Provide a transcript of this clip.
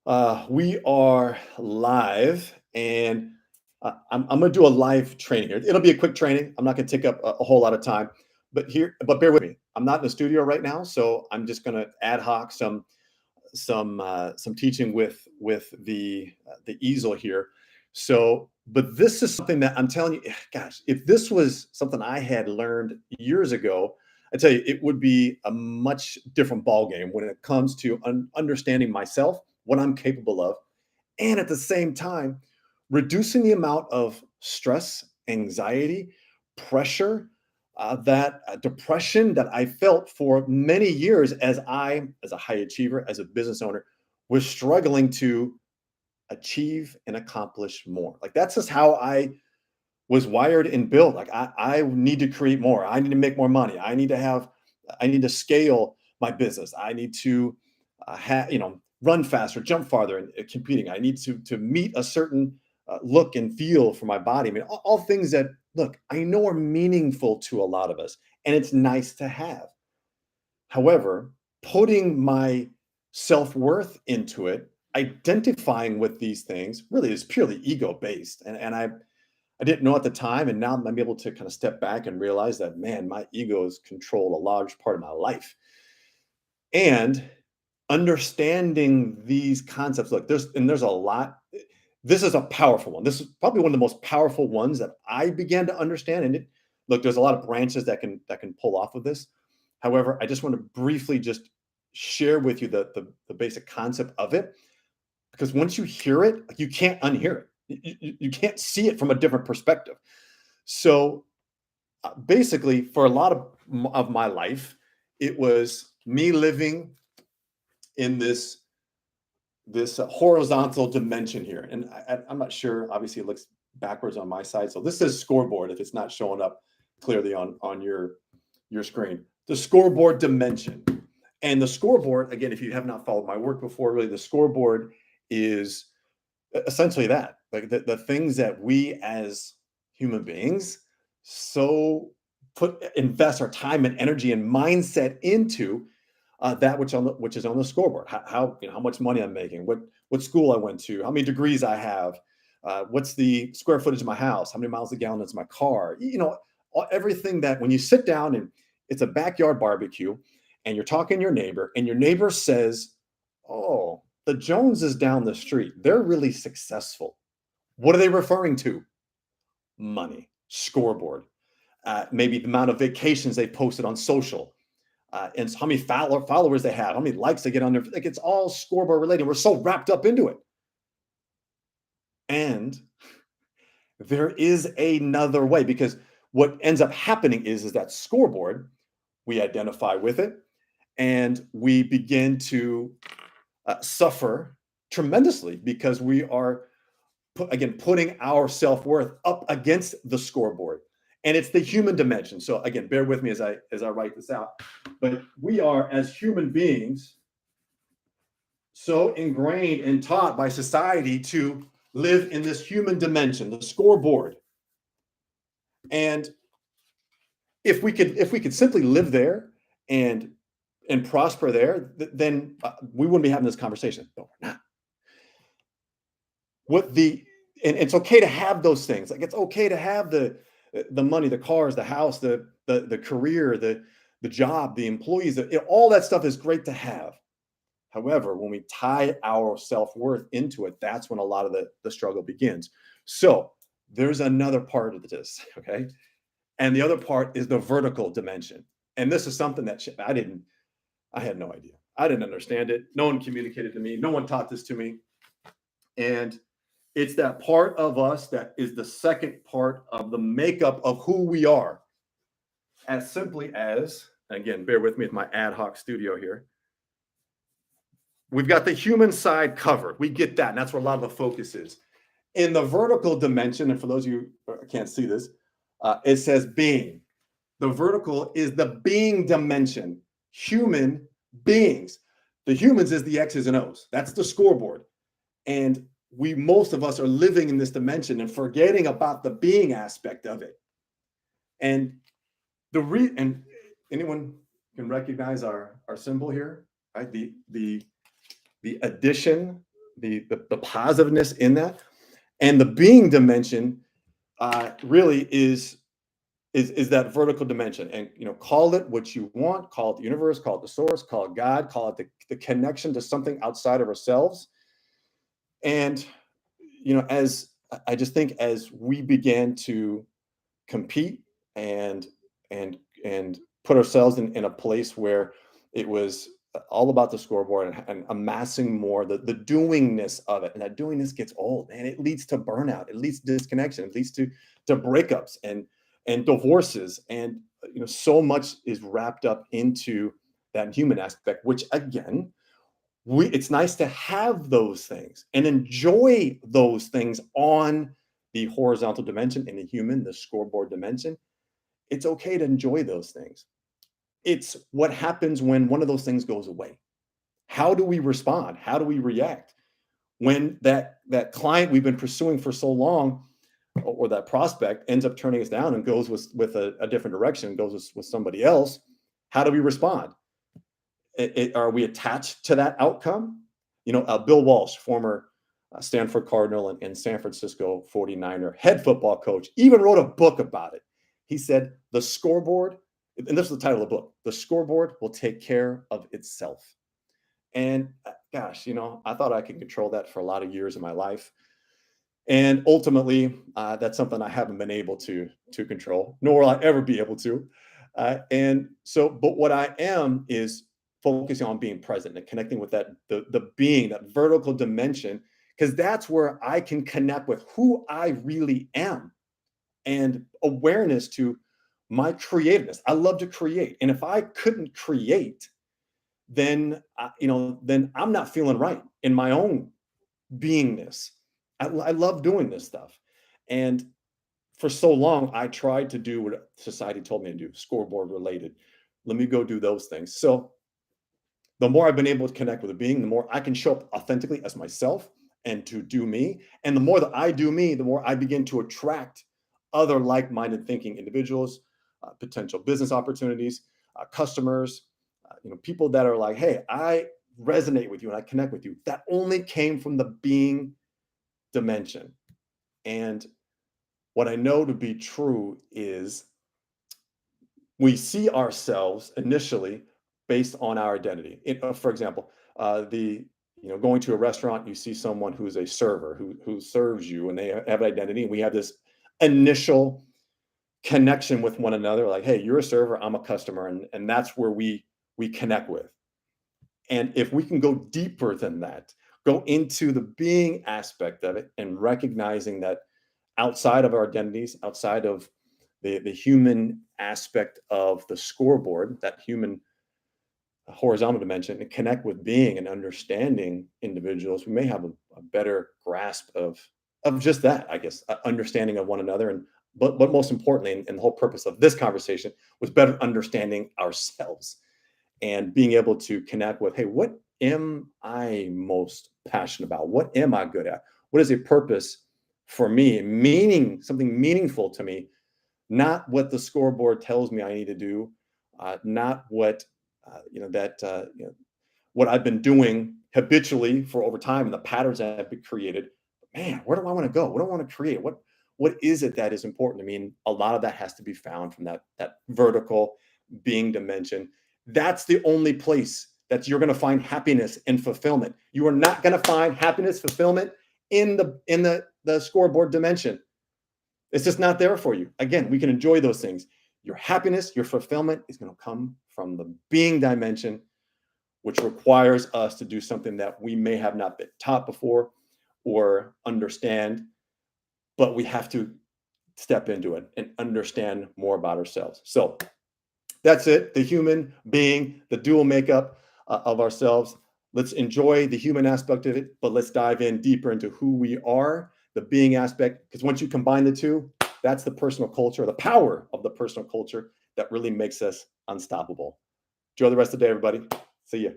We are live, and I'm going to do a live training here. It'll be a quick training. I'm not going to take up a whole lot of time, but bear with me. I'm not in the studio right now, so I'm just going to ad hoc some teaching with the easel here. So, but this is something that I'm telling you, gosh, if this was something I had learned years ago, I tell you, it would be a much different ball game when it comes to understanding myself, what I'm capable of, and at the same time, reducing the amount of stress, anxiety, pressure, that depression that I felt for many years as a high achiever, as a business owner, was struggling to achieve and accomplish more. Like that's just how I was wired and built. Like I need to create more. I need to make more money. I need to scale my business. I need to run faster, jump farther in competing. I need to meet a certain look and feel for my body. I mean, all things that look, I know are meaningful to a lot of us, and it's nice to have. However, putting my self-worth into it, identifying with these things really is purely ego based. And I didn't know at the time, and now I'm able to kind of step back and realize that, man, my egos control a large part of my life. And understanding these concepts, look, there's a lot. This is a powerful one. This is probably one of the most powerful ones that I began to understand. Look, there's a lot of branches that can pull off of this. However, I just want to briefly just share with you the basic concept of it, because once you hear it, you can't unhear it. You can't see it from a different perspective. So basically, for a lot of my life, it was me living in this horizontal dimension here. And I'm not sure. Obviously, it looks backwards on my side. So this is scoreboard. If it's not showing up clearly on your screen, the scoreboard dimension. And the scoreboard, again, if you have not followed my work before, really, the scoreboard is essentially that, like the things that we as human beings so invest our time and energy and mindset into, that which is on the scoreboard. How much money I'm making, what school I went to, how many degrees I have, what's the square footage of my house, how many miles a gallon is my car, everything that when you sit down and it's a backyard barbecue and you're talking to your neighbor and your neighbor says, oh, the Joneses down the street, they're really successful. What are they referring to? Money, scoreboard, maybe the amount of vacations they posted on social, and how many followers they have, how many likes they get on their, like it's all scoreboard related. We're so wrapped up into it. And there is another way, because what ends up happening is that scoreboard, we identify with it and we begin to suffer tremendously because we are putting our self-worth up against the scoreboard, and it's the human dimension. So again, bear with me as I write this out, but we are, as human beings, so ingrained and taught by society to live in this human dimension, the scoreboard. And if we could simply live there and prosper there, then we wouldn't be having this conversation. But we're not. What the And it's okay to have those things. Like it's okay to have the money, the cars, the house, the career, the job, the employees. All that stuff is great to have. However, when we tie our self-worth into it, that's when a lot of the struggle begins. So there's another part of this, okay? And the other part is the vertical dimension. And this is something that I had no idea. I didn't understand it. No one communicated to me. No one taught this to me. And it's that part of us that is the second part of the makeup of who we are. As simply as, again, bear with me with my ad hoc studio here. We've got the human side covered. We get that. And that's where a lot of the focus is. In the vertical dimension, and for those of you who can't see this, it says being. The vertical is the being dimension, human beings. The humans is the X's and O's. That's the scoreboard. And most of us are living in this dimension and forgetting about the being aspect of it. And and anyone can recognize our symbol here, right? The addition the positiveness in that. And the being dimension really is that vertical dimension. And call it what you want, call it the universe, call it the source, call it God, call it the connection to something outside of ourselves. And as I just think, as we began to compete and and and put ourselves in a place where it was all about the scoreboard and amassing more, the doingness of it, and that doingness gets old, and it leads to burnout, it leads to disconnection, it leads to breakups and divorces, and so much is wrapped up into that human aspect, which again, it's nice to have those things and enjoy those things on the horizontal dimension, in the human, the scoreboard dimension. It's okay to enjoy those things. It's what happens when one of those things goes away. How do we respond? How do we react when that client we've been pursuing for so long, or that prospect, ends up turning us down and goes with a different direction, goes with somebody else? How do we respond? Are we attached to that outcome? Bill Walsh, former Stanford Cardinal and San Francisco 49er head football coach, even wrote a book about it. He said, the scoreboard, and this is the title of the book, the scoreboard will take care of itself. And gosh, I thought I could control that for a lot of years of my life. And ultimately, that's something I haven't been able to control, nor will I ever be able to. But what I am is focusing on being present and connecting with the being, that vertical dimension, because that's where I can connect with who I really am, and awareness to my creativeness. I love to create, and if I couldn't create, then then I'm not feeling right in my own beingness. I love doing this stuff, and for so long I tried to do what society told me to do, scoreboard related. Let me go do those things. So the more I've been able to connect with a being, the more I can show up authentically as myself and to do me. And the more that I do me, the more I begin to attract other like-minded thinking individuals, potential business opportunities, customers, people that are like, hey, I resonate with you and I connect with you. That only came from the being dimension. And what I know to be true is we see ourselves initially based on our identity. For example, going to a restaurant, you see someone who's a server who serves you, and they have an identity, and we have this initial connection with one another. Like, hey, you're a server, I'm a customer, and that's where we connect with. And if we can go deeper than that, go into the being aspect of it, and recognizing that outside of our identities, outside of the human aspect of the scoreboard, that human horizontal dimension, and connect with being and understanding individuals, we may have a better grasp of just that, I guess, understanding of one another. And but most importantly, and the whole purpose of this conversation was better understanding ourselves and being able to connect with, hey, what am I most passionate about? What am I good at? What is a purpose for me? Meaning, something meaningful to me, not what the scoreboard tells me I need to do, not what what I've been doing habitually for over time, and the patterns that have been created. Man, where do I want to go? What do I want to create? What is it that is important to me? And a lot of that has to be found from that vertical being dimension. That's the only place that you're going to find happiness and fulfillment. You are not going to find happiness, fulfillment in the scoreboard dimension. It's just not there for you. Again, we can enjoy those things. Your happiness, your fulfillment is going to come from the being dimension, which requires us to do something that we may have not been taught before or understand, but we have to step into it and understand more about ourselves. So that's it. The human being, the dual makeup of ourselves. Let's enjoy the human aspect of it, but let's dive in deeper into who we are, the being aspect, because once you combine the two, that's the personal culture, the power of the personal culture that really makes us unstoppable. Enjoy the rest of the day, everybody. See you.